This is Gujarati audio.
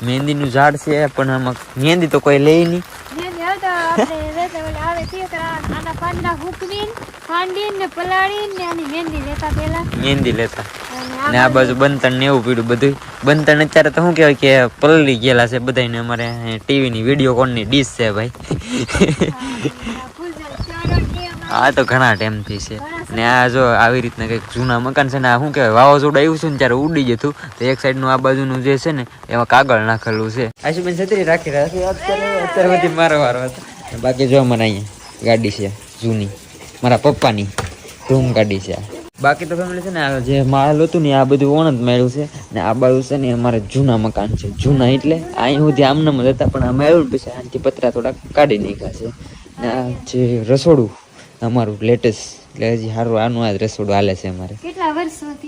મહેંદીનું ઝાડ છે પણ આમાં મહેંદી તો કોઈ લે નહીં. મહેંદી લેતા ને આ બાજુ બંતણ ને એવું પીડ્યું બધું. બંતણ અત્યારે તો શું કહેવાય કે પલળી ગયેલા છે બધાને. અમારે ટીવી ની વિડીયો કોન ની ડીશ છે ભાઈ. આ તો ઘણા ટાઈમ થી છે ને આ જો આવી રીતના કઈક જૂના મકાન છે ને આ શું કહેવાય વાવાઝોડું આવ્યું છે ને ત્યારે ઉડી જતું તો એક સાઈડ નું આ બાજુનું જે છે ને એમાં કાગળ નાખેલું છે. આશુબેન છત્રી રાખી અત્યારે બધી મારો વારો હતો. બાકી જો મને અહીંયા ગાડી છે જૂની મારા પપ્પાની ધૂમ ગાડી છે. બાકી તો ફેમિલી છે ને આ જે માલ હતું ને આ બધું ઓણ જ મેળ્યું છે ને આ બાજુ છે ને અમારે જૂના મકાન છે. જૂના એટલે અહીં સુધી આમનામ જ હતા પણ આ મેળવ્યું પછી આનાથી પતરા થોડા કાઢી નાખ્યા છે. ને આ જે રસોડું અમારું લેટેસ્ટ એટલે હજી સારું આનું આ રસોડું હાલે છે અમારે. કેટલા વર્ષોથી